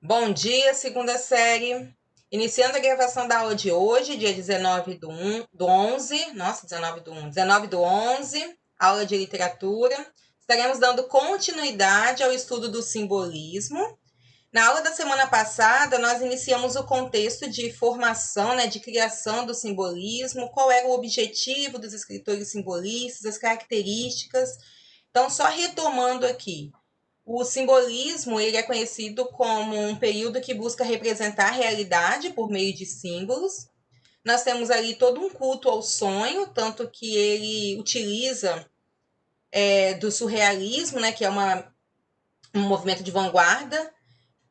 Bom dia, segunda série. Iniciando a gravação da aula de hoje, dia 19 do 11, nossa, 19 do 11, aula de literatura. Estaremos dando continuidade ao estudo do simbolismo. Na aula da semana passada, nós iniciamos o contexto de formação, de criação do simbolismo, qual era o objetivo dos escritores simbolistas, as características. Então, só retomando aqui, o simbolismo ele é conhecido como um período que busca representar a realidade por meio de símbolos. Nós temos ali todo um culto ao sonho, tanto que ele utiliza do surrealismo, que é um movimento de vanguarda,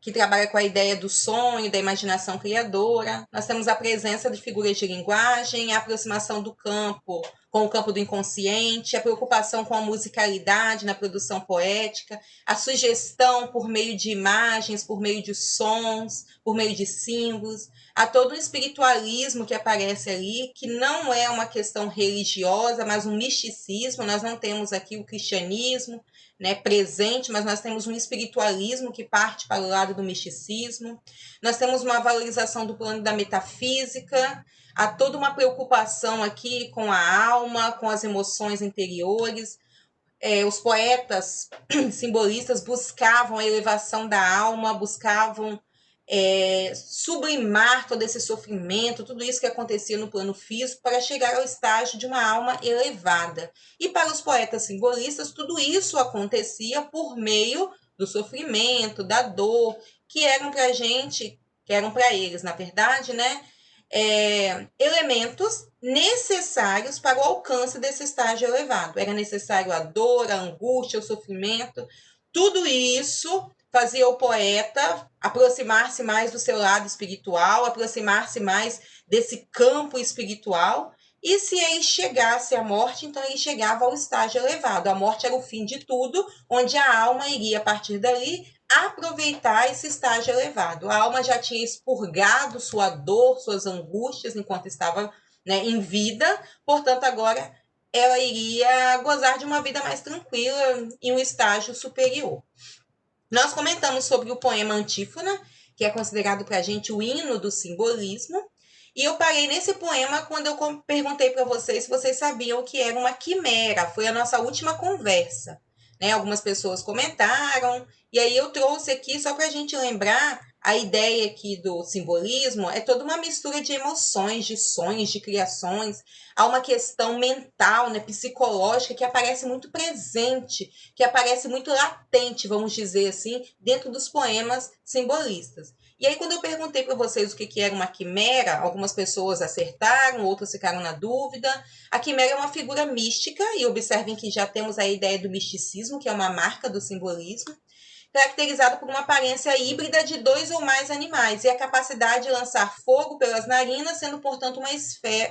que trabalha com a ideia do sonho, da imaginação criadora. Nós temos a presença de figuras de linguagem, a aproximação do campo com o campo do inconsciente, a preocupação com a musicalidade na produção poética, a sugestão por meio de imagens, por meio de sons, por meio de símbolos. Há todo um espiritualismo que aparece ali, que não é uma questão religiosa, mas um misticismo. Nós não temos aqui o cristianismo, presente, mas nós temos um espiritualismo que parte para o lado do misticismo. Nós temos uma valorização do plano da metafísica. Há toda uma preocupação aqui com a alma, com as emoções interiores. Os poetas simbolistas buscavam a elevação da alma, buscavam sublimar todo esse sofrimento, tudo isso que acontecia no plano físico, para chegar ao estágio de uma alma elevada. E para os poetas simbolistas, tudo isso acontecia por meio do sofrimento, da dor, que eram para a gente, que eram para eles, na verdade, elementos necessários para o alcance desse estágio elevado. Era necessário a dor, a angústia, o sofrimento. Tudo isso fazia o poeta aproximar-se mais do seu lado espiritual, aproximar-se mais desse campo espiritual. E se ele chegasse à morte, então ele chegava ao estágio elevado. A morte era o fim de tudo, onde a alma iria, a partir dali, aproveitar esse estágio elevado. A alma já tinha expurgado sua dor, suas angústias, enquanto estava em vida, portanto, agora ela iria gozar de uma vida mais tranquila em um estágio superior. Nós comentamos sobre o poema Antífona, que é considerado para a gente o hino do simbolismo, e eu parei nesse poema quando eu perguntei para vocês se vocês sabiam o que era uma quimera. Foi a nossa última conversa. Algumas pessoas comentaram, e aí eu trouxe aqui só para a gente lembrar a ideia aqui do simbolismo é toda uma mistura de emoções, de sonhos, de criações. Há uma questão mental, psicológica, que aparece muito presente, que aparece muito latente, vamos dizer assim, dentro dos poemas simbolistas. E aí, quando eu perguntei para vocês o que era uma quimera, algumas pessoas acertaram, outras ficaram na dúvida. A quimera é uma figura mística, e observem que já temos a ideia do misticismo, que é uma marca do simbolismo, caracterizado por uma aparência híbrida de dois ou mais animais, e a capacidade de lançar fogo pelas narinas, sendo, portanto,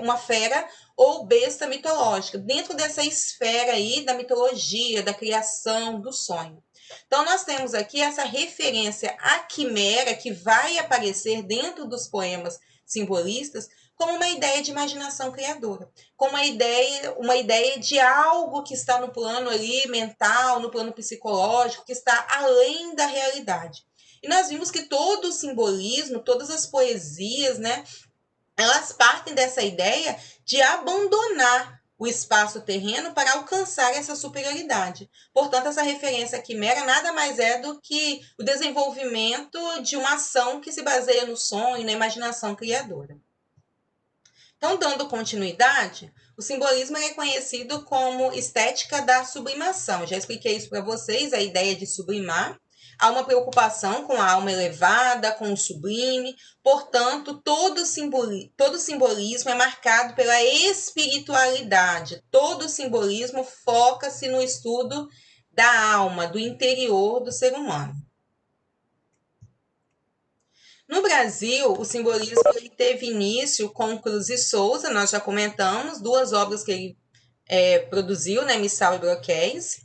uma fera ou besta mitológica, dentro dessa esfera aí da mitologia, da criação, do sonho. Então, nós temos aqui essa referência à quimera que vai aparecer dentro dos poemas simbolistas como uma ideia de imaginação criadora, como uma ideia de algo que está no plano ali mental, no plano psicológico, que está além da realidade. E nós vimos que todo o simbolismo, todas as poesias, elas partem dessa ideia de abandonar o espaço terreno para alcançar essa superioridade. Portanto, essa referência à quimera nada mais é do que o desenvolvimento de uma ação que se baseia no sonho, na imaginação criadora. Então, dando continuidade, o simbolismo é conhecido como estética da sublimação. Já expliquei isso para vocês, a ideia de sublimar. Há uma preocupação com a alma elevada, com o sublime. Portanto, todo simbolismo é marcado pela espiritualidade. Todo simbolismo foca-se no estudo da alma, do interior do ser humano. No Brasil, o simbolismo ele teve início com Cruz e Souza, nós já comentamos, duas obras que ele produziu, Missal e Broquéis.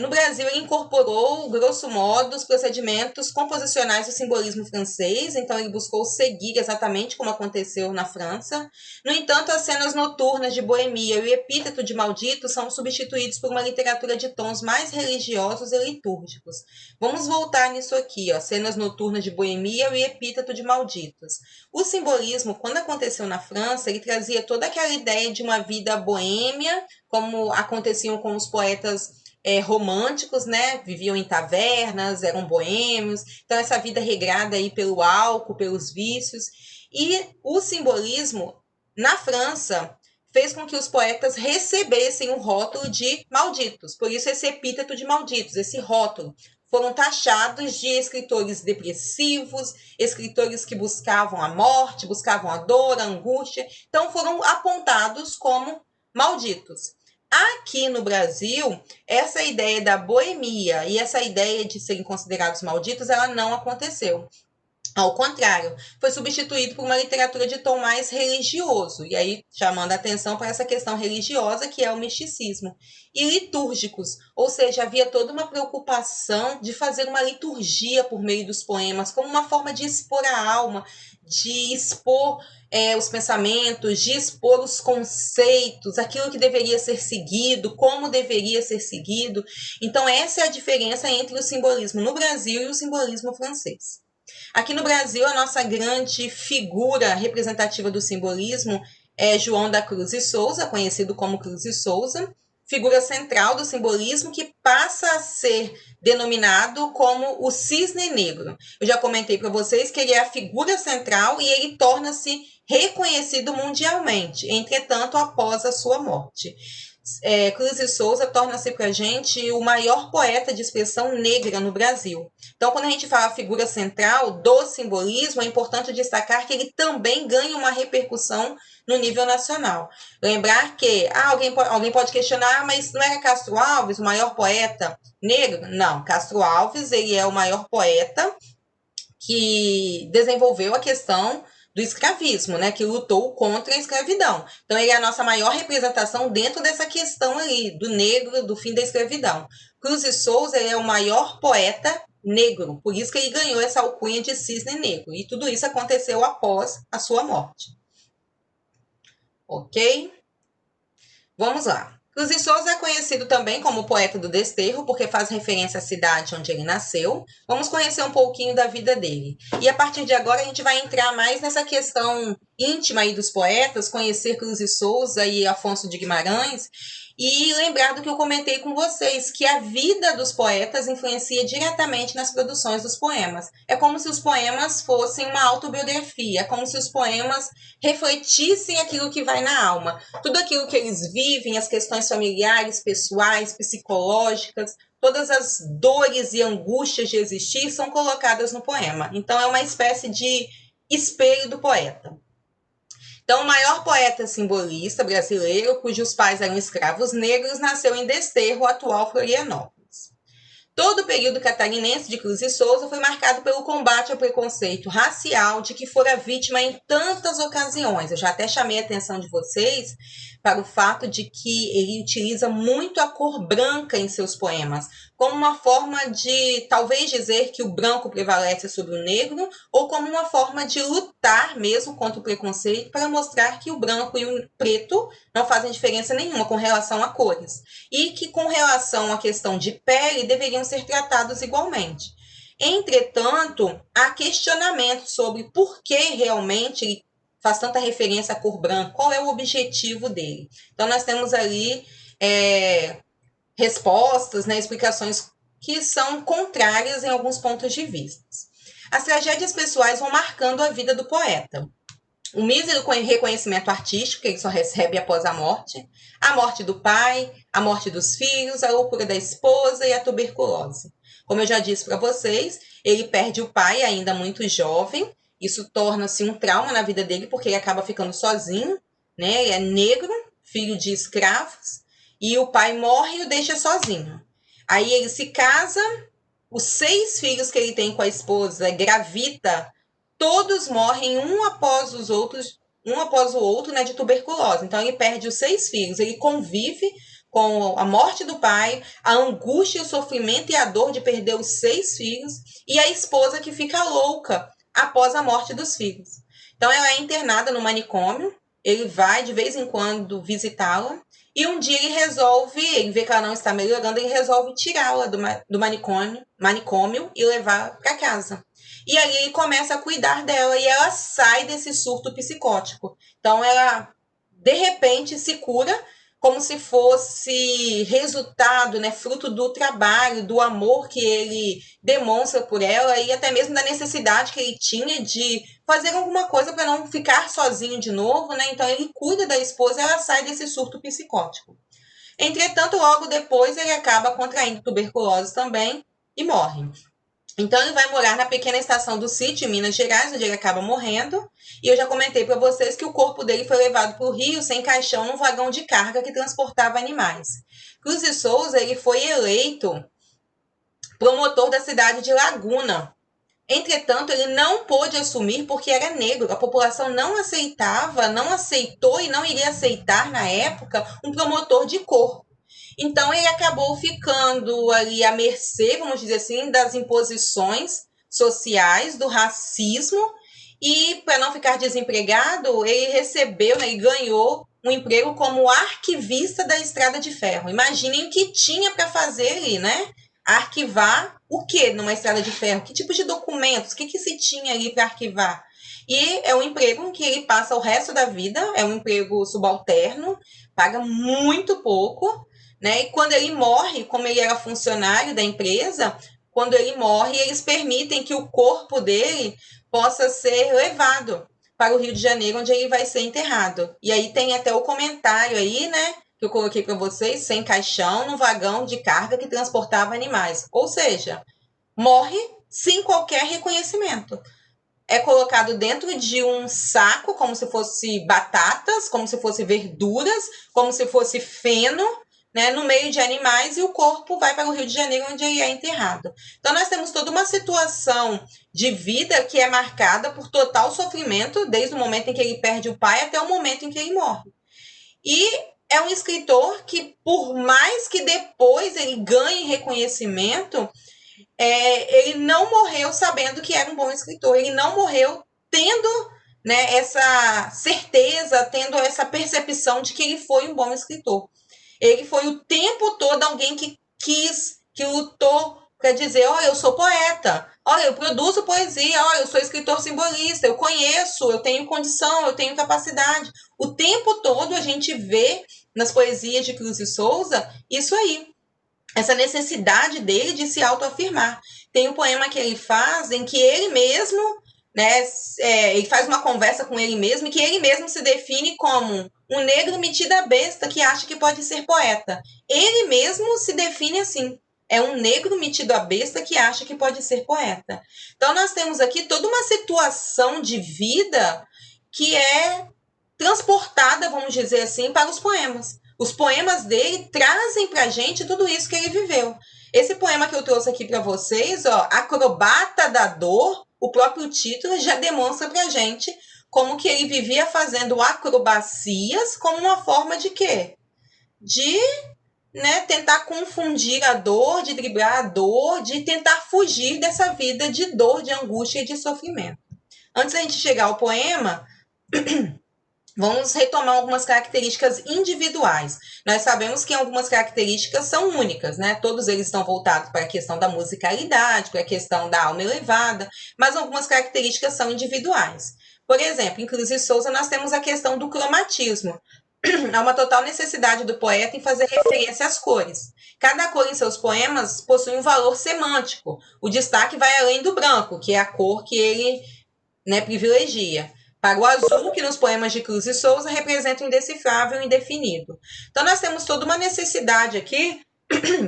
No Brasil, ele incorporou, grosso modo, os procedimentos composicionais do simbolismo francês, então ele buscou seguir exatamente como aconteceu na França. No entanto, as cenas noturnas de Boemia e o epíteto de Maldito são substituídos por uma literatura de tons mais religiosos e litúrgicos. Vamos voltar nisso aqui, ó, cenas noturnas de Boemia e o epíteto de Malditos. O simbolismo, quando aconteceu na França, ele trazia toda aquela ideia de uma vida boêmia, como aconteciam com os poetas românticos, né? Viviam em tavernas, eram boêmios. Então, essa vida regrada aí pelo álcool, pelos vícios. E o simbolismo, na França, fez com que os poetas recebessem o rótulo de malditos. Por isso, esse epíteto de malditos, esse rótulo. Foram taxados de escritores depressivos, escritores que buscavam a morte, buscavam a dor, a angústia. Então, foram apontados como malditos. Aqui no Brasil, essa ideia da boemia e essa ideia de serem considerados malditos, ela não aconteceu. Ao contrário, foi substituído por uma literatura de tom mais religioso, e aí chamando a atenção para essa questão religiosa que é o misticismo. E litúrgicos, ou seja, havia toda uma preocupação de fazer uma liturgia por meio dos poemas, como uma forma de expor a alma, de expor os pensamentos, de expor os conceitos, aquilo que deveria ser seguido, como deveria ser seguido. Então, essa é a diferença entre o simbolismo no Brasil e o simbolismo francês. Aqui no Brasil, a nossa grande figura representativa do simbolismo é João da Cruz e Souza, conhecido como Cruz e Souza, figura central do simbolismo que passa a ser denominado como o cisne negro. Eu já comentei para vocês que ele é a figura central e ele torna-se reconhecido mundialmente, entretanto, após a sua morte. Cruz e Souza torna-se para a gente o maior poeta de expressão negra no Brasil. Então, quando a gente fala figura central do simbolismo, é importante destacar que ele também ganha uma repercussão no nível nacional. Lembrar que alguém pode questionar, mas não era Castro Alves o maior poeta negro? Não, Castro Alves ele é o maior poeta que desenvolveu a questão do escravismo, né, que lutou contra a escravidão. Então, ele é a nossa maior representação dentro dessa questão ali, do negro, do fim da escravidão. Cruz e Souza é o maior poeta negro, por isso que ele ganhou essa alcunha de cisne negro. E tudo isso aconteceu após a sua morte. Ok? Vamos lá. Cruz e Souza é conhecido também como poeta do desterro, porque faz referência à cidade onde ele nasceu. Vamos conhecer um pouquinho da vida dele. E a partir de agora a gente vai entrar mais nessa questão íntima aí dos poetas, conhecer Cruz e Souza e Afonso de Guimarães, e lembrar do que eu comentei com vocês, que a vida dos poetas influencia diretamente nas produções dos poemas. É como se os poemas fossem uma autobiografia, é como se os poemas refletissem aquilo que vai na alma. Tudo aquilo que eles vivem, as questões familiares, pessoais, psicológicas, todas as dores e angústias de existir são colocadas no poema. Então, é uma espécie de espelho do poeta. Então, o maior poeta simbolista brasileiro, cujos pais eram escravos negros, nasceu em Desterro, atual Florianópolis. Todo o período catarinense de Cruz e Souza foi marcado pelo combate ao preconceito racial de que fora vítima em tantas ocasiões. Eu já até chamei a atenção de vocês para o fato de que ele utiliza muito a cor branca em seus poemas, como uma forma de, talvez, dizer que o branco prevalece sobre o negro, ou como uma forma de lutar mesmo contra o preconceito, para mostrar que o branco e o preto não fazem diferença nenhuma com relação a cores, e que com relação à questão de pele deveriam ser tratados igualmente. Entretanto, há questionamento sobre por que realmente ele faz tanta referência à cor branca, qual é o objetivo dele. Então, nós temos ali respostas, né, explicações que são contrárias em alguns pontos de vista. As tragédias pessoais vão marcando a vida do poeta. O mísero reconhecimento artístico que ele só recebe após a morte do pai, a morte dos filhos, a loucura da esposa e a tuberculose. Como eu já disse para vocês, ele perde o pai ainda muito jovem, isso torna-se um trauma na vida dele, porque ele acaba ficando sozinho, né? Ele é negro, filho de escravos, e o pai morre e o deixa sozinho. Aí ele se casa, os 6 filhos que ele tem com a esposa, gravida, todos morrem um após o outro, né, de tuberculose. Então, ele perde os 6 filhos. Ele convive com a morte do pai, a angústia, o sofrimento e a dor de perder os 6 filhos, e a esposa que fica louca após a morte dos filhos. Então ela é internada no manicômio, ele vai de vez em quando visitá-la, e um dia ele vê que ela não está melhorando, ele resolve tirá-la do manicômio e levar para casa. E ali ele começa a cuidar dela e ela sai desse surto psicótico. Então ela, de repente, se cura como se fosse resultado, né, fruto do trabalho, do amor que ele demonstra por ela e até mesmo da necessidade que ele tinha de fazer alguma coisa para não ficar sozinho de novo, né? Então ele cuida da esposa e ela sai desse surto psicótico. Entretanto, logo depois ele acaba contraindo tuberculose também e morre. Então ele vai morar na pequena estação do sítio, em Minas Gerais, onde ele acaba morrendo. E eu já comentei para vocês que o corpo dele foi levado para o Rio sem caixão num vagão de carga que transportava animais. Cruz de Souza ele foi eleito promotor da cidade de Laguna. Entretanto, ele não pôde assumir porque era negro. A população não aceitava, não aceitou e não iria aceitar na época um promotor de cor. Então ele acabou ficando ali à mercê, vamos dizer assim, das imposições sociais, do racismo, e para não ficar desempregado, ele recebeu, né, ele ganhou um emprego como arquivista da Estrada de Ferro. Imaginem o que tinha para fazer ali, né? Arquivar o que numa estrada de ferro? Que tipo de documentos? O que se tinha ali para arquivar? E é um emprego em que ele passa o resto da vida, é um emprego subalterno, paga muito pouco, né? E quando ele morre, como ele era funcionário da empresa, quando ele morre, eles permitem que o corpo dele possa ser levado para o Rio de Janeiro, onde ele vai ser enterrado. E aí tem até o comentário aí, né? Que eu coloquei para vocês, sem caixão, no vagão de carga que transportava animais. Ou seja, morre sem qualquer reconhecimento. É colocado dentro de um saco, como se fosse batatas, como se fosse verduras, como se fosse feno, né, no meio de animais, e o corpo vai para o Rio de Janeiro, onde ele é enterrado. Então, nós temos toda uma situação de vida que é marcada por total sofrimento, desde o momento em que ele perde o pai até o momento em que ele morre. E é um escritor que, por mais que depois ele ganhe reconhecimento, ele não morreu sabendo que era um bom escritor. Ele não morreu tendo, né, essa certeza, tendo essa percepção de que ele foi um bom escritor. Ele foi o tempo todo alguém que quis, que lutou para dizer, olha, eu sou poeta, olha, eu produzo poesia, olha, eu sou escritor simbolista, eu conheço, eu tenho condição, eu tenho capacidade. O tempo todo a gente vê nas poesias de Cruz de Souza isso aí, essa necessidade dele de se autoafirmar. Tem um poema que ele faz em que ele mesmo, né, ele faz uma conversa com ele mesmo, e que ele mesmo se define como um negro metido a besta que acha que pode ser poeta. Ele mesmo se define assim. É um negro metido a besta que acha que pode ser poeta. Então nós temos aqui toda uma situação de vida que é transportada, vamos dizer assim, para os poemas. Os poemas dele trazem para a gente tudo isso que ele viveu. Esse poema que eu trouxe aqui para vocês, ó, Acrobata da Dor, o próprio título já demonstra para a gente como que ele vivia fazendo acrobacias como uma forma de quê? De, né, tentar confundir a dor, de driblar a dor, de tentar fugir dessa vida de dor, de angústia e de sofrimento. Antes da gente chegar ao poema, vamos retomar algumas características individuais. Nós sabemos que algumas características são únicas, né? Todos eles estão voltados para a questão da musicalidade, para a questão da alma elevada, mas algumas características são individuais. Por exemplo, em Cruz de Souza nós temos a questão do cromatismo. Há uma total necessidade do poeta em fazer referência às cores. Cada cor em seus poemas possui um valor semântico. O destaque vai além do branco, que é a cor que ele, né, privilegia, para o azul, que nos poemas de Cruz de Souza representa o indecifrável e indefinido. Então nós temos toda uma necessidade aqui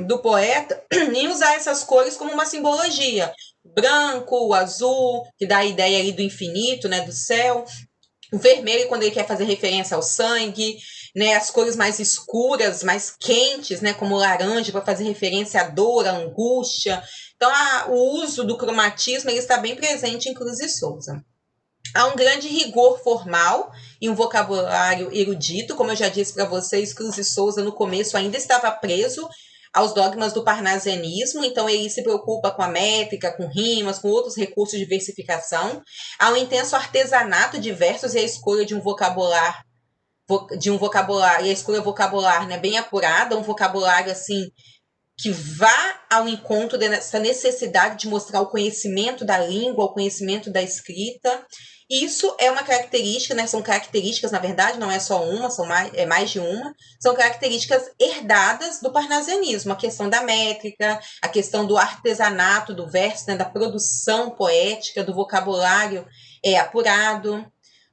do poeta em usar essas cores como uma simbologia. O branco, o azul, que dá a ideia ali do infinito, né, do céu. O vermelho, quando ele quer fazer referência ao sangue, né, as cores mais escuras, mais quentes, né, como o laranja, para fazer referência à dor, à angústia. Então, o uso do cromatismo ele está bem presente em Cruz de Souza. Há um grande rigor formal e um vocabulário erudito, como eu já disse para vocês, Cruz e Souza no começo ainda estava preso aos dogmas do parnasianismo, então ele se preocupa com a métrica, com rimas, com outros recursos de versificação. Há um intenso artesanato de versos e a escolha de um vocabulário e a escolha vocabular, né, bem apurada, um vocabulário assim que vá ao encontro dessa necessidade de mostrar o conhecimento da língua, o conhecimento da escrita. Isso é uma característica, né? São características, na verdade, não é só uma, são mais de uma, são características herdadas do parnasianismo, a questão da métrica, a questão do artesanato do verso, né? Da produção poética, do vocabulário apurado.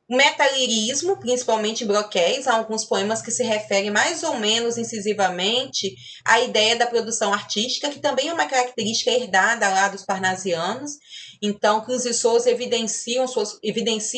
O metalirismo, principalmente em broquéis, há alguns poemas que se referem mais ou menos incisivamente à ideia da produção artística, que também é uma característica herdada lá dos parnasianos. Então, Cruz e Souza evidencia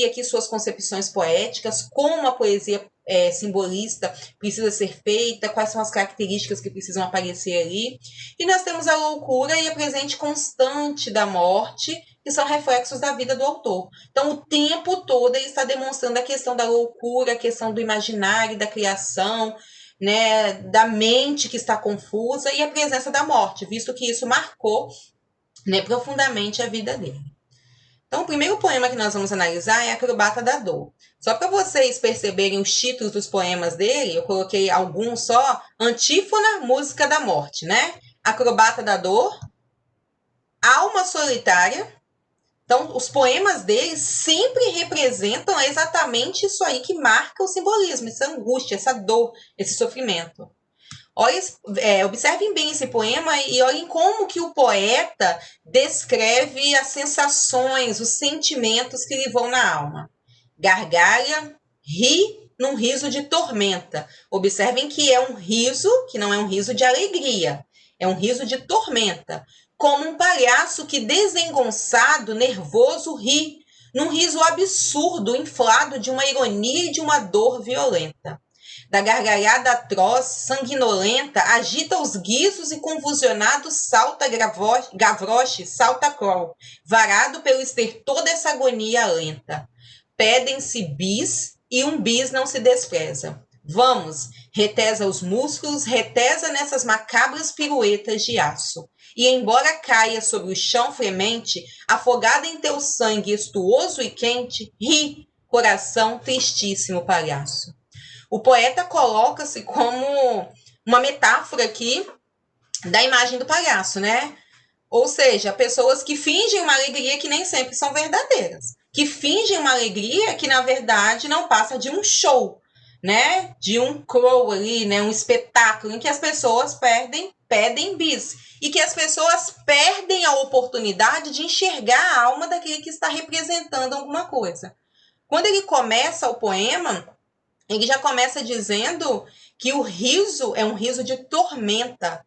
aqui suas concepções poéticas, como a poesia simbolista precisa ser feita, quais são as características que precisam aparecer ali. E nós temos a loucura e a presente constante da morte, que são reflexos da vida do autor. Então, o tempo todo ele está demonstrando a questão da loucura, a questão do imaginário, da criação, né, da mente que está confusa e a presença da morte, visto que isso marcou, né, profundamente a vida dele. Então, o primeiro poema que nós vamos analisar é Acrobata da Dor. Só para vocês perceberem os títulos dos poemas dele, eu coloquei alguns só. Antífona, Música da Morte, né? Acrobata da Dor, Alma Solitária. Então, os poemas dele sempre representam exatamente isso aí que marca o simbolismo, essa angústia, essa dor, esse sofrimento. Observem bem esse poema e olhem como que o poeta descreve as sensações, os sentimentos que lhe vão na alma. Gargalha, ri num riso de tormenta. Observem que é um riso que não é um riso de alegria, é um riso de tormenta. Como um palhaço que, desengonçado, nervoso, ri, num riso absurdo, inflado de uma ironia e de uma dor violenta. Da gargalhada atroz, sanguinolenta, agita os guizos e convulsionado salta Gavroche, salta Kroll, varado pelo estertor dessa agonia lenta. Pedem-se bis e um bis não se despreza. Vamos, retesa os músculos, retesa nessas macabras piruetas de aço. E embora caia sobre o chão fremente, afogada em teu sangue estuoso e quente, ri, coração tristíssimo palhaço. O poeta coloca-se como uma metáfora aqui da imagem do palhaço, né? Ou seja, pessoas que fingem uma alegria que nem sempre são verdadeiras, que fingem uma alegria que na verdade não passa de um show, né? De um crow ali, né? Um espetáculo em que as pessoas pedem bis e que as pessoas perdem a oportunidade de enxergar a alma daquele que está representando alguma coisa. Quando ele começa o poema, ele já começa dizendo que o riso é um riso de tormenta,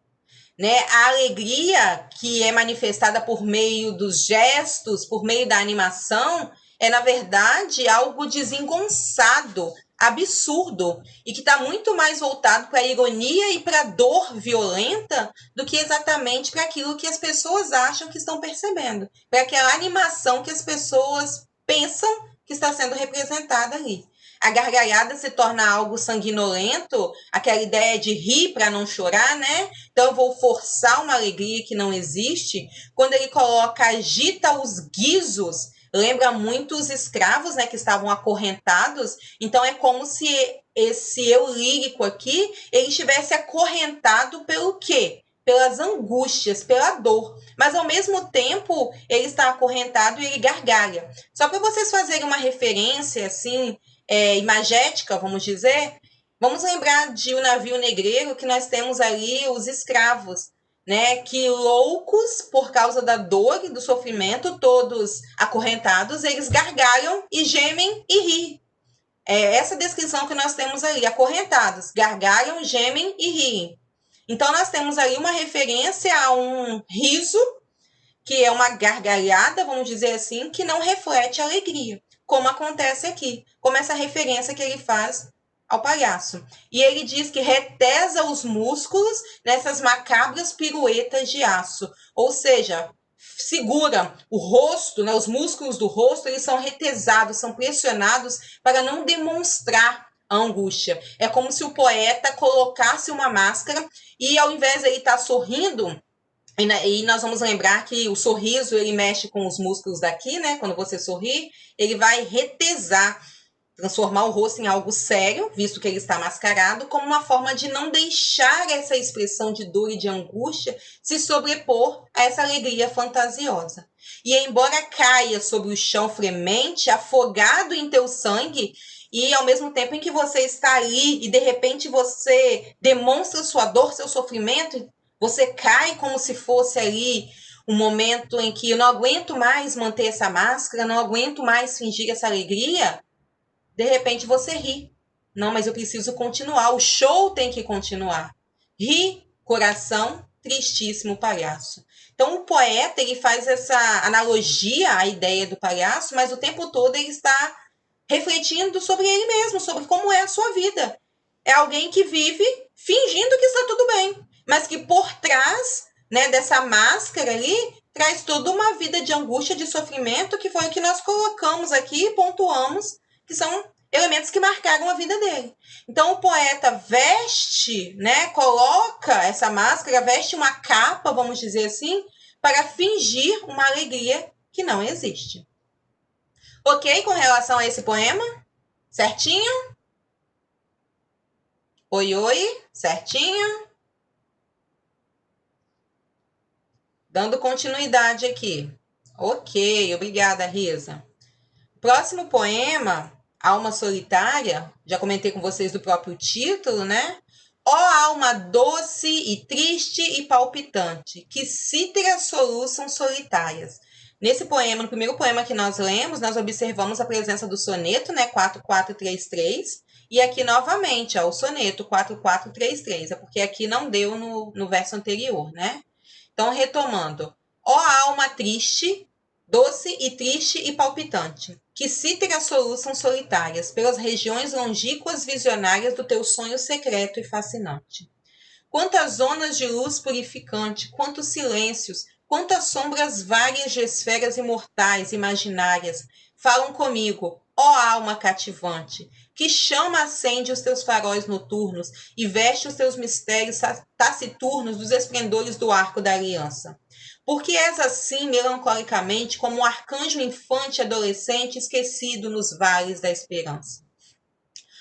né? A alegria que é manifestada por meio dos gestos, por meio da animação, é, na verdade, algo desengonçado, absurdo, e que está muito mais voltado para a ironia e para a dor violenta do que exatamente para aquilo que as pessoas acham que estão percebendo, para aquela animação que as pessoas pensam que está sendo representada ali. A gargalhada se torna algo sanguinolento, aquela ideia de rir para não chorar, né? Então eu vou forçar uma alegria que não existe. Quando ele coloca agita os guizos, lembra muito os escravos, né, que estavam acorrentados. Então é como se esse eu lírico aqui, ele estivesse acorrentado pelo quê? Pelas angústias, pela dor. Mas ao mesmo tempo, ele está acorrentado e ele gargalha. Só para vocês fazerem uma referência assim, imagética, vamos dizer, vamos lembrar de O Navio Negreiro, que nós temos ali os escravos, né, que loucos por causa da dor e do sofrimento, todos acorrentados, eles gargalham e gemem e riem. É essa descrição que nós temos ali, acorrentados, gargalham, gemem e riem. Então nós temos ali uma referência a um riso, que é uma gargalhada, vamos dizer assim, que não reflete alegria, como acontece aqui, como essa referência que ele faz ao palhaço. E ele diz que retesa os músculos nessas macabras piruetas de aço, ou seja, segura o rosto, né, os músculos do rosto, eles são retesados, são pressionados para não demonstrar a angústia. É como se o poeta colocasse uma máscara e ao invés de ele estar sorrindo, e nós vamos lembrar que o sorriso, ele mexe com os músculos daqui, né? Quando você sorri, ele vai retesar, transformar o rosto em algo sério, visto que ele está mascarado, como uma forma de não deixar essa expressão de dor e de angústia se sobrepor a essa alegria fantasiosa. E embora caia sobre o chão fremente, afogado em teu sangue, e ao mesmo tempo em que você está ali e de repente você demonstra sua dor, seu sofrimento, você cai como se fosse ali um momento em que eu não aguento mais manter essa máscara, não aguento mais fingir essa alegria. De repente você ri. Não, mas eu preciso continuar. O show tem que continuar. Ri, coração, tristíssimo palhaço. Então o poeta, ele faz essa analogia à ideia do palhaço, mas o tempo todo ele está refletindo sobre ele mesmo, sobre como é a sua vida. É alguém que vive fingindo que está tudo bem, mas que por trás, né, dessa máscara ali, traz toda uma vida de angústia, de sofrimento, que foi o que nós colocamos aqui e pontuamos, que são elementos que marcaram a vida dele. Então o poeta veste, né, coloca essa máscara, veste uma capa, vamos dizer assim, para fingir uma alegria que não existe. Ok com relação a esse poema? Certinho? Oi, oi, certinho? Dando continuidade aqui. Ok, obrigada, Risa. Próximo poema, Alma Solitária, já comentei com vocês do próprio título, né? Ó alma doce e triste e palpitante, que cítaras soluçam solitárias. Nesse poema, no primeiro poema que nós lemos, nós observamos a presença do soneto, né? 4433, e aqui novamente, ó, o soneto 4433, é porque aqui não deu no verso anterior, né? Então, retomando. Ó alma triste, doce e triste e palpitante, que cítaras soluçam solitárias pelas regiões longínquas visionárias do teu sonho secreto e fascinante. Quantas zonas de luz purificante, quantos silêncios, quantas sombras várias de esferas imortais, imaginárias, falam comigo, ó alma cativante, que chama acende os teus faróis noturnos e veste os teus mistérios taciturnos dos esplendores do arco da aliança. Porque és assim, melancolicamente, como um arcanjo infante adolescente esquecido nos vales da esperança.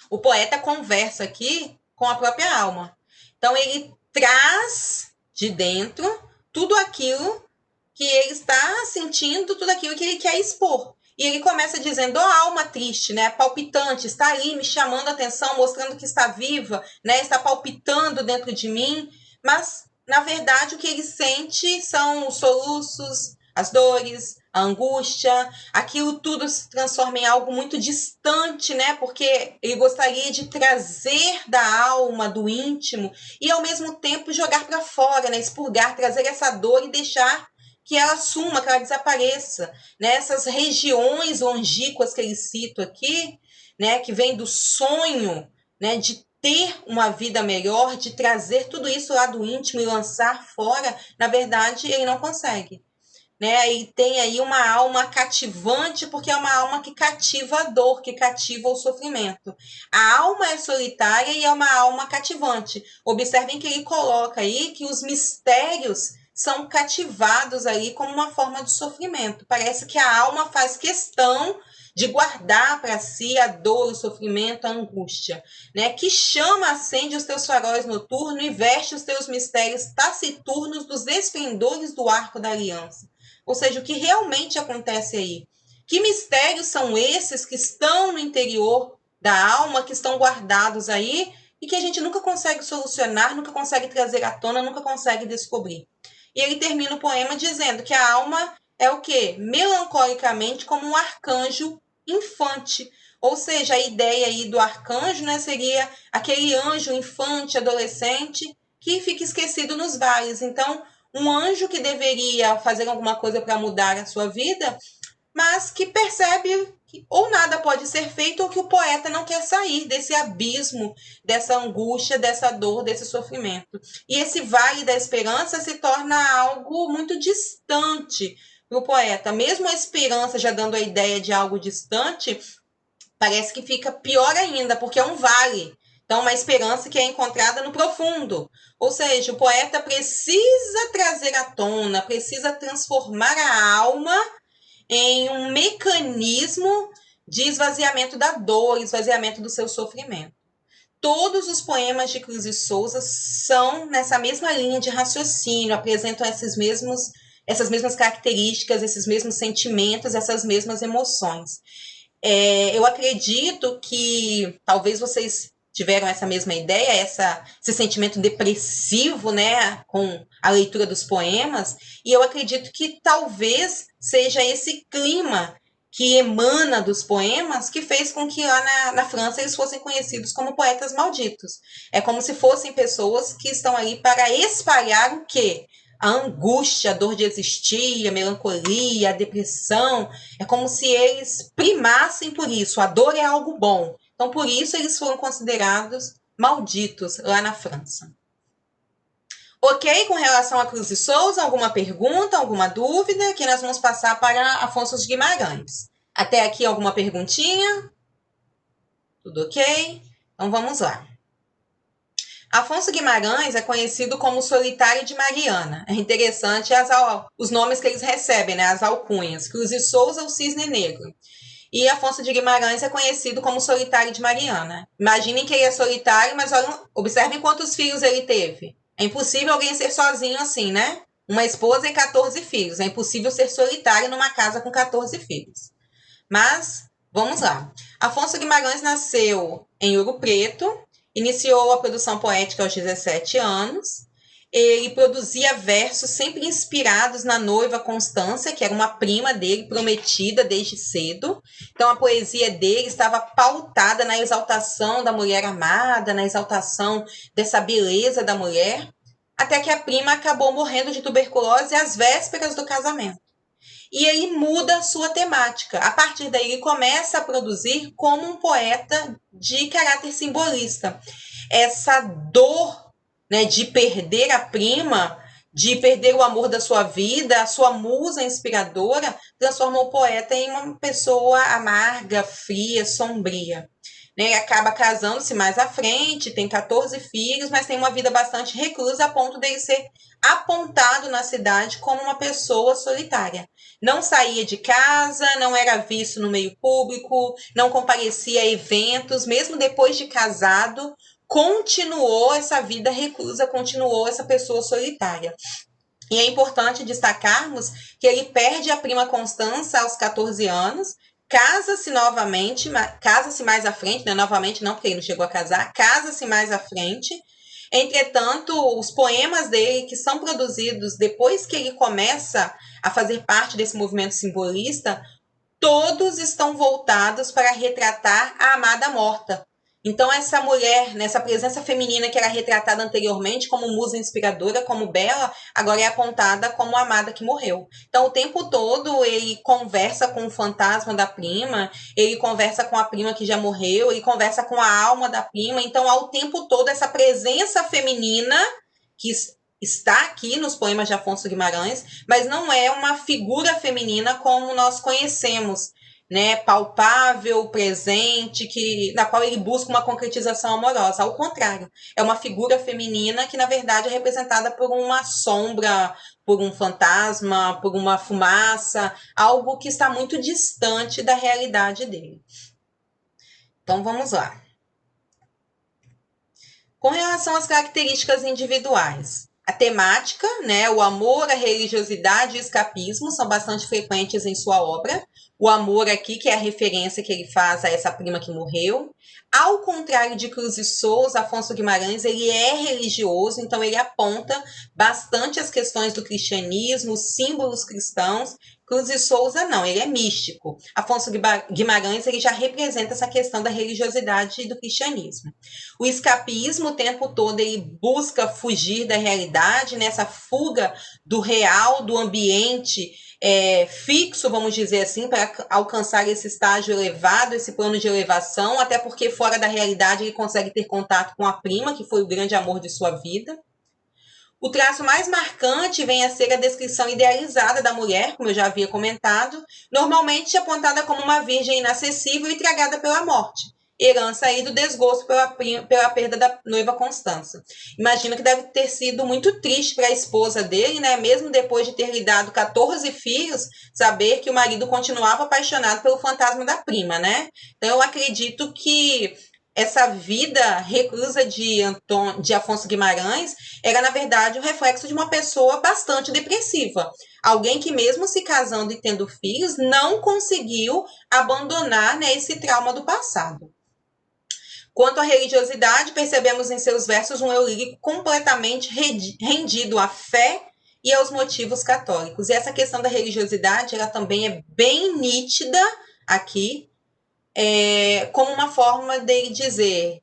O poeta conversa aqui com a própria alma. Então, ele traz de dentro tudo aquilo que ele está sentindo, tudo aquilo que ele quer expor. E ele começa dizendo, ó alma triste, né, palpitante, está aí me chamando a atenção, mostrando que está viva, né, está palpitando dentro de mim, mas, na verdade, o que ele sente são os soluços, as dores, a angústia, aquilo tudo se transforma em algo muito distante, né, porque ele gostaria de trazer da alma, do íntimo, e ao mesmo tempo jogar para fora, né, expurgar, trazer essa dor e deixar que ela suma, que ela desapareça. Né? Essas regiões longínquas que ele cita aqui, né, que vem do sonho, né, de ter uma vida melhor, de trazer tudo isso lá do íntimo e lançar fora, na verdade, ele não consegue. Né? E tem aí uma alma cativante, porque é uma alma que cativa a dor, que cativa o sofrimento. A alma é solitária e é uma alma cativante. Observem que ele coloca aí que os mistérios são cativados aí como uma forma de sofrimento. Parece que a alma faz questão de guardar para si a dor, o sofrimento, a angústia, né? Que chama, acende os teus faróis noturnos e veste os teus mistérios taciturnos dos esplendores do arco da aliança. Ou seja, o que realmente acontece aí? Que mistérios são esses que estão no interior da alma, que estão guardados aí e que a gente nunca consegue solucionar, nunca consegue trazer à tona, nunca consegue descobrir? E ele termina o poema dizendo que a alma é o quê? Melancolicamente como um arcanjo infante. Ou seja, a ideia aí do arcanjo, né, seria aquele anjo infante, adolescente, que fica esquecido nos vales. Então, um anjo que deveria fazer alguma coisa para mudar a sua vida, mas que percebe que ou nada pode ser feito ou que o poeta não quer sair desse abismo, dessa angústia, dessa dor, desse sofrimento. E esse vale da esperança se torna algo muito distante para o poeta. Mesmo a esperança já dando a ideia de algo distante, parece que fica pior ainda, porque é um vale. Então, uma esperança que é encontrada no profundo. Ou seja, o poeta precisa trazer à tona, precisa transformar a alma em um mecanismo de esvaziamento da dor, esvaziamento do seu sofrimento. Todos os poemas de Cruz e Souza são nessa mesma linha de raciocínio, apresentam essas mesmas características, esses mesmos sentimentos, essas mesmas emoções. Eu acredito que talvez vocês tiveram essa mesma ideia, esse sentimento depressivo, né, com a leitura dos poemas, e eu acredito que talvez seja esse clima que emana dos poemas que fez com que lá na França eles fossem conhecidos como poetas malditos. É como se fossem pessoas que estão ali para espalhar o quê? A angústia, a dor de existir, a melancolia, a depressão. É como se eles primassem por isso. A dor é algo bom. Então, por isso, eles foram considerados malditos lá na França. Ok? Com relação a Cruz e Souza, alguma pergunta, alguma dúvida? Que nós vamos passar para Afonso de Guimarães. Até aqui, alguma perguntinha? Tudo ok? Então, vamos lá. Afonso Guimarães é conhecido como Solitário de Mariana. É interessante os nomes que eles recebem, né? As alcunhas. Cruz e Souza, o Cisne Negro. E Afonso de Guimarães é conhecido como Solitário de Mariana. Imaginem que ele é solitário, mas observem quantos filhos ele teve. É impossível alguém ser sozinho assim, né? Uma esposa e 14 filhos. É impossível ser solitário numa casa com 14 filhos. Mas, vamos lá. Afonso Guimarães nasceu em Ouro Preto, iniciou a produção poética aos 17 anos. Ele produzia versos sempre inspirados na noiva Constância, que era uma prima dele, prometida desde cedo. Então, a poesia dele estava pautada na exaltação da mulher amada, na exaltação dessa beleza da mulher, até que a prima acabou morrendo de tuberculose às vésperas do casamento. E ele muda a sua temática. A partir daí, ele começa a produzir como um poeta de caráter simbolista. Essa dor, né, de perder a prima, de perder o amor da sua vida, a sua musa inspiradora, transformou o poeta em uma pessoa amarga, fria, sombria. Ele acaba casando-se mais à frente, tem 14 filhos, mas tem uma vida bastante reclusa, a ponto de ele ser apontado na cidade como uma pessoa solitária. Não saía de casa, não era visto no meio público, não comparecia a eventos, mesmo depois de casado, continuou essa vida reclusa, continuou essa pessoa solitária. E é importante destacarmos que ele perde a prima Constância aos 14 anos, casa-se novamente, casa-se mais à frente, né? Novamente não, porque ele não chegou a casar, casa-se mais à frente. Entretanto, os poemas dele, que são produzidos depois que ele começa a fazer parte desse movimento simbolista, todos estão voltados para retratar a amada morta. Então, essa mulher, nessa presença feminina que era retratada anteriormente como musa inspiradora, como bela, agora é apontada como a amada que morreu. Então, o tempo todo, ele conversa com o fantasma da prima, ele conversa com a prima que já morreu, ele conversa com a alma da prima. Então, ao tempo todo, essa presença feminina que está aqui nos poemas de Afonso Guimarães, mas não é uma figura feminina como nós conhecemos, né, palpável, presente, na qual ele busca uma concretização amorosa. Ao contrário, é uma figura feminina que, na verdade, é representada por uma sombra, por um fantasma, por uma fumaça, algo que está muito distante da realidade dele. Então, vamos lá. Com relação às características individuais, a temática, né, o amor, a religiosidade e o escapismo são bastante frequentes em sua obra. O amor aqui, que é a referência que ele faz a essa prima que morreu. Ao contrário de Cruz e Souza, Afonso Guimarães, ele é religioso, então ele aponta bastante as questões do cristianismo, os símbolos cristãos, Cruz de Souza não, ele é místico. Afonso Guimarães ele já representa essa questão da religiosidade e do cristianismo. O escapismo o tempo todo ele busca fugir da realidade, nessa fuga do real, do ambiente fixo, vamos dizer assim, para alcançar esse estágio elevado, esse plano de elevação, até porque fora da realidade ele consegue ter contato com a prima, que foi o grande amor de sua vida. O traço mais marcante vem a ser a descrição idealizada da mulher, como eu já havia comentado, normalmente apontada como uma virgem inacessível e tragada pela morte, herança aí do desgosto pela perda da noiva Constança. Imagino que deve ter sido muito triste para a esposa dele, né? Mesmo depois de ter lhe dado 14 filhos, saber que o marido continuava apaixonado pelo fantasma da prima, né? Então eu acredito que essa vida reclusa de Afonso Guimarães era, na verdade, o reflexo de uma pessoa bastante depressiva. Alguém que, mesmo se casando e tendo filhos, não conseguiu abandonar, né, esse trauma do passado. Quanto à religiosidade, percebemos em seus versos um eu lírico completamente rendido à fé e aos motivos católicos. E essa questão da religiosidade, ela também é bem nítida aqui, como uma forma de dizer: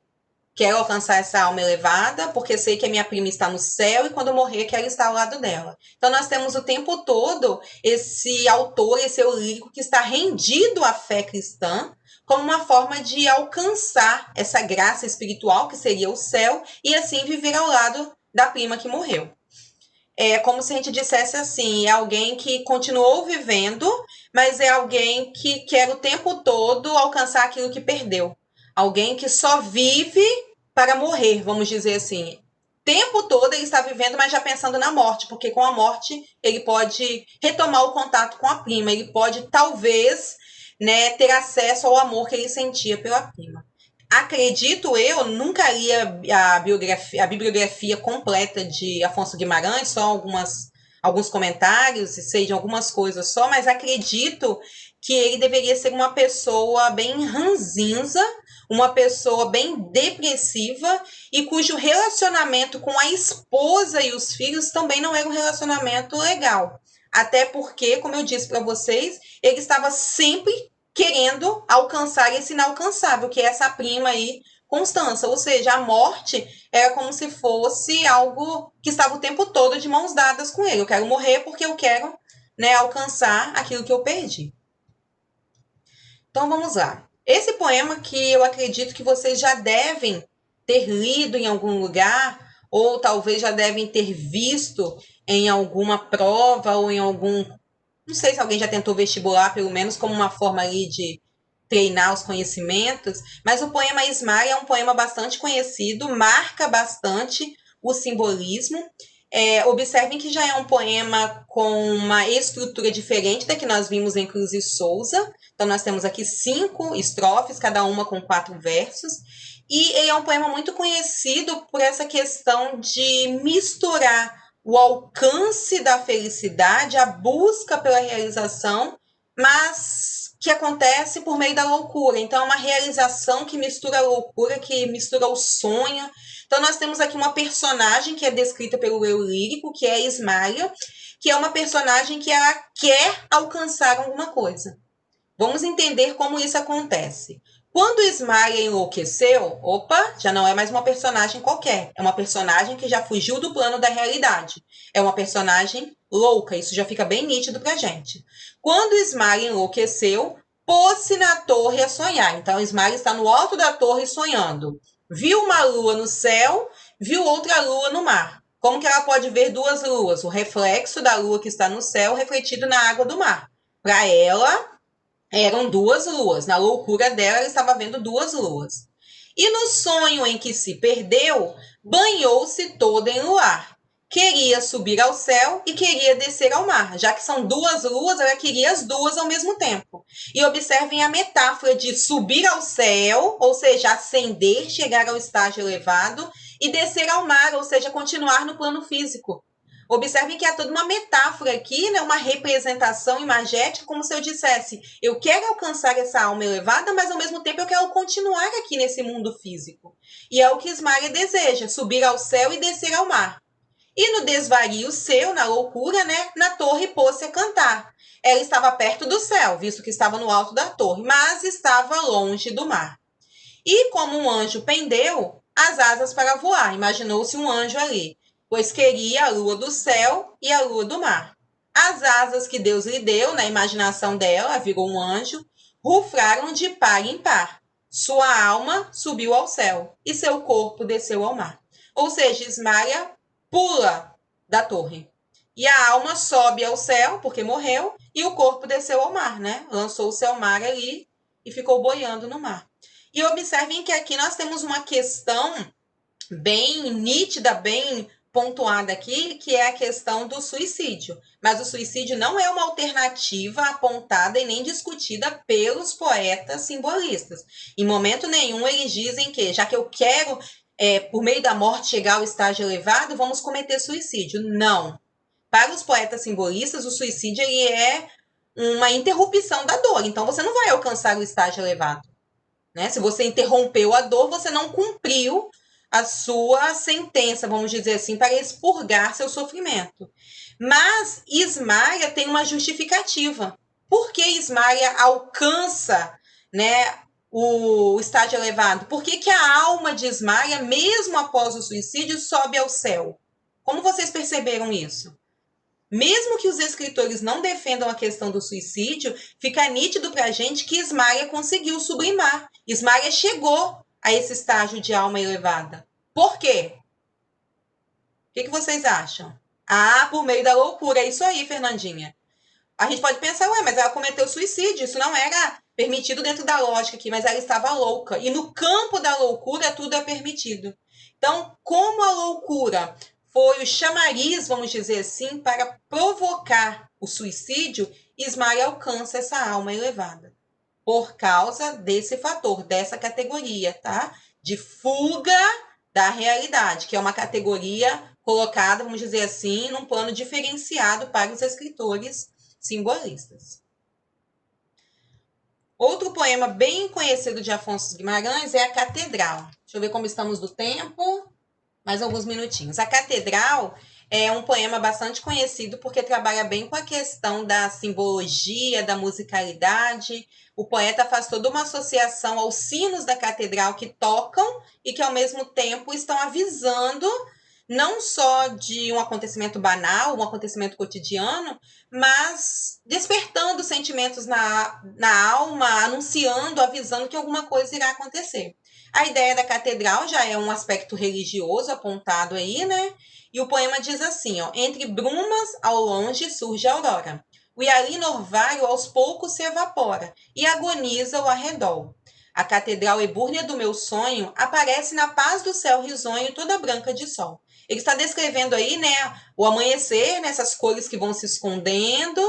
quero alcançar essa alma elevada, porque sei que a minha prima está no céu e quando eu morrer quero estar ao lado dela. Então nós temos o tempo todo esse autor, esse eu lírico que está rendido à fé cristã, como uma forma de alcançar essa graça espiritual, que seria o céu, e assim viver ao lado da prima que morreu. É como se a gente dissesse assim, é alguém que continuou vivendo, mas é alguém que quer o tempo todo alcançar aquilo que perdeu. Alguém que só vive para morrer, vamos dizer assim. O tempo todo ele está vivendo, mas já pensando na morte, porque com a morte ele pode retomar o contato com a prima, ele pode talvez, né, ter acesso ao amor que ele sentia pela prima. Acredito eu, nunca li a bibliografia completa de Afonso Guimarães, só alguns comentários, sei de algumas coisas só, mas acredito que ele deveria ser uma pessoa bem ranzinza, uma pessoa bem depressiva e cujo relacionamento com a esposa e os filhos também não era um relacionamento legal. Até porque, como eu disse para vocês, ele estava sempre querendo alcançar esse inalcançável, que é essa prima aí, Constança. Ou seja, a morte era como se fosse algo que estava o tempo todo de mãos dadas com ele. Eu quero morrer porque eu quero, né, alcançar aquilo que eu perdi. Então vamos lá. Esse poema que eu acredito que vocês já devem ter lido em algum lugar, ou talvez já devem ter visto em alguma prova ou em algum... Não sei se alguém já tentou vestibular, pelo menos como uma forma ali de treinar os conhecimentos, mas o poema Ismar é um poema bastante conhecido, marca bastante o simbolismo. Observem que já é um poema com uma estrutura diferente da que nós vimos em Cruz de Souza. Então, nós temos aqui 5 estrofes, cada uma com 4 versos. E ele é um poema muito conhecido por essa questão de misturar o alcance da felicidade, a busca pela realização, mas que acontece por meio da loucura. Então, é uma realização que mistura a loucura, que mistura o sonho. Então, nós temos aqui uma personagem que é descrita pelo eu lírico, que é Ismália, que é uma personagem que ela quer alcançar alguma coisa. Vamos entender como isso acontece. Quando Ismália enlouqueceu, opa, já não é mais uma personagem qualquer. É uma personagem que já fugiu do plano da realidade. É uma personagem louca, isso já fica bem nítido pra gente. Quando Ismália enlouqueceu, pôs-se na torre a sonhar. Então, Ismália está no alto da torre sonhando. Viu uma lua no céu, viu outra lua no mar. Como que ela pode ver 2 luas? O reflexo da lua que está no céu refletido na água do mar. Para ela, eram 2 luas. Na loucura dela, ela estava vendo 2 luas. E no sonho em que se perdeu, banhou-se toda em luar. Queria subir ao céu e queria descer ao mar. Já que são 2 luas, ela queria as 2 ao mesmo tempo. E observem a metáfora de subir ao céu, ou seja, ascender, chegar ao estágio elevado, e descer ao mar, ou seja, continuar no plano físico. Observem que há toda uma metáfora aqui, né? Uma representação imagética, como se eu dissesse, eu quero alcançar essa alma elevada, mas ao mesmo tempo eu quero continuar aqui nesse mundo físico. E é o que Ismália deseja, subir ao céu e descer ao mar. E no desvario seu, na loucura, né? Na torre pôs-se a cantar. ela estava perto do céu, visto que estava no alto da torre, mas estava longe do mar. E como um anjo pendeu as asas para voar, imaginou-se um anjo ali, pois queria a lua do céu e a lua do mar. As asas que Deus lhe deu, na imaginação dela, virou um anjo, rufraram de par em par. Sua alma subiu ao céu e seu corpo desceu ao mar. Ou seja, Ismaia pula da torre. E a alma sobe ao céu, porque morreu, e o corpo desceu ao mar, né? Lançou-se ao mar ali e ficou boiando no mar. E observem que aqui nós temos uma questão bem nítida, bem pontuada aqui, que é a questão do suicídio. Mas o suicídio não é uma alternativa apontada e nem discutida pelos poetas simbolistas. Em momento nenhum eles dizem que, já que eu quero, por meio da morte, chegar ao estágio elevado, vamos cometer suicídio. Não. Para os poetas simbolistas, o suicídio ele é uma interrupção da dor. Então, você não vai alcançar o estágio elevado. Né? Se você interrompeu a dor, você não cumpriu a sua sentença, vamos dizer assim, para expurgar seu sofrimento. Mas Ismaia tem uma justificativa. Por que Ismaia alcança, né, o estágio elevado? Por que a alma de Ismaia, mesmo após o suicídio, sobe ao céu? Como vocês perceberam isso? Mesmo que os escritores não defendam a questão do suicídio, fica nítido para a gente que Ismaia conseguiu sublimar. Ismaia chegou a esse estágio de alma elevada. Por quê? O que vocês acham? Ah, por meio da loucura. É isso aí, Fernandinha. A gente pode pensar, ué, mas ela cometeu suicídio. Isso não era permitido dentro da lógica aqui, mas ela estava louca. E no campo da loucura, tudo é permitido. Então, como a loucura foi o chamariz, vamos dizer assim, para provocar o suicídio, Ismael alcança essa alma elevada. Por causa desse fator, dessa categoria, tá? De fuga da realidade, que é uma categoria colocada, vamos dizer assim, num plano diferenciado para os escritores simbolistas. Outro poema bem conhecido de Afonso Guimarães é a Catedral. Deixa eu ver como estamos do tempo. Mais alguns minutinhos. A Catedral é um poema bastante conhecido porque trabalha bem com a questão da simbologia, da musicalidade. O poeta faz toda uma associação aos sinos da catedral que tocam e que, ao mesmo tempo, estão avisando não só de um acontecimento banal, um acontecimento cotidiano, mas despertando sentimentos na alma, anunciando, avisando que alguma coisa irá acontecer. A ideia da catedral já é um aspecto religioso apontado aí, né? E o poema diz assim, ó: entre brumas ao longe surge a aurora. O hialino orvalho aos poucos se evapora e agoniza ao arredor. A catedral ebúrnea do meu sonho aparece na paz do céu risonho toda branca de sol. Ele está descrevendo aí, né, o amanhecer, né, essas cores que vão se escondendo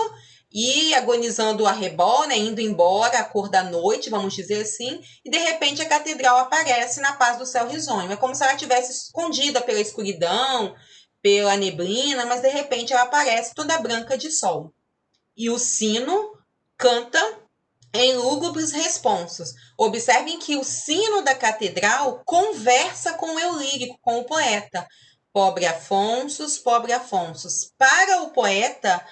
e agonizando o arrebol, né, indo embora a cor da noite, vamos dizer assim, e de repente a catedral aparece na paz do céu risonho. É como se ela estivesse escondida pela escuridão, pela neblina, mas de repente ela aparece toda branca de sol. E o sino canta em lúgubres responsos. Observem que o sino da catedral conversa com o eu lírico, com o poeta. Pobre Afonsos, pobre Afonsos. Para o poeta,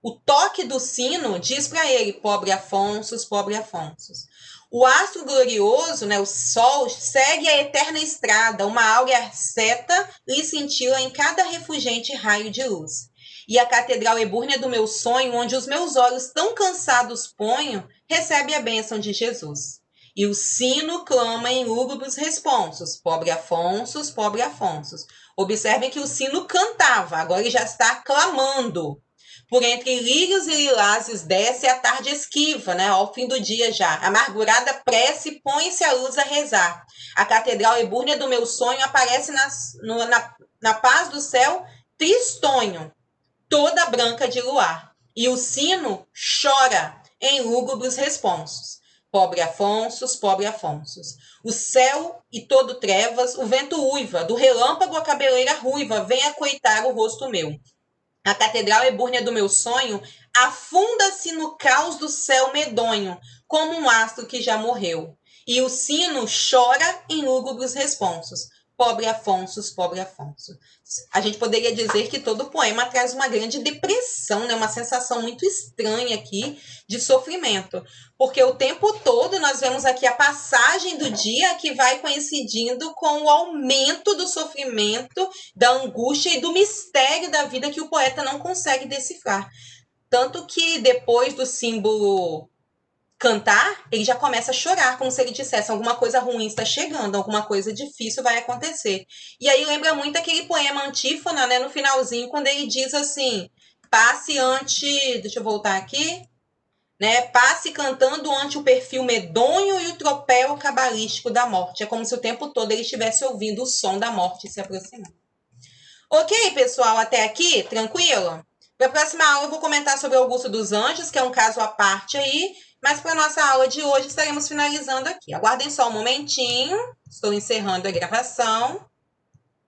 o toque do sino diz para ele, pobre Afonsos, pobre Afonsos. O astro glorioso, né, o sol, segue a eterna estrada, uma áurea seta lhe cintila em cada refulgente raio de luz. E a catedral ebúrnea do meu sonho, onde os meus olhos tão cansados ponho, recebe a bênção de Jesus. E o sino clama em lúgubres responsos, pobre Afonsos, pobre Afonsos. Observem que o sino cantava, agora ele já está clamando. Por entre lírios e lilazes desce a tarde esquiva, né? Ao fim do dia já. Amargurada prece põe-se a luz a rezar. A catedral ebúrnea do meu sonho aparece na paz do céu tristonho, toda branca de luar. E o sino chora em lúgubres responsos. Pobre Afonsos, pobre Afonsos. O céu e todo trevas, o vento uiva, do relâmpago a cabeleira ruiva, vem acoitar o rosto meu. A catedral ebúrnea do meu sonho afunda-se no caos do céu medonho, como um astro que já morreu. E o sino chora em lúgubres responsos. Pobre Afonso, pobre Afonso. A gente poderia dizer que todo poema traz uma grande depressão, né? Uma sensação muito estranha aqui de sofrimento. Porque o tempo todo nós vemos aqui a passagem do dia que vai coincidindo com o aumento do sofrimento, da angústia e do mistério da vida que o poeta não consegue decifrar. Tanto que depois do símbolo cantar, ele já começa a chorar, como se ele dissesse alguma coisa ruim está chegando, alguma coisa difícil vai acontecer. E aí lembra muito aquele poema Antífona, né, no finalzinho, quando ele diz assim, passe ante, deixa eu voltar aqui, né, passe cantando ante o perfil medonho e o tropel cabalístico da morte. É como se o tempo todo ele estivesse ouvindo o som da morte se aproximando. Ok, pessoal, até aqui, tranquilo? Para a próxima aula eu vou comentar sobre Augusto dos Anjos, que é um caso à parte aí, mas para a nossa aula de hoje estaremos finalizando aqui. Aguardem só um momentinho, estou encerrando a gravação.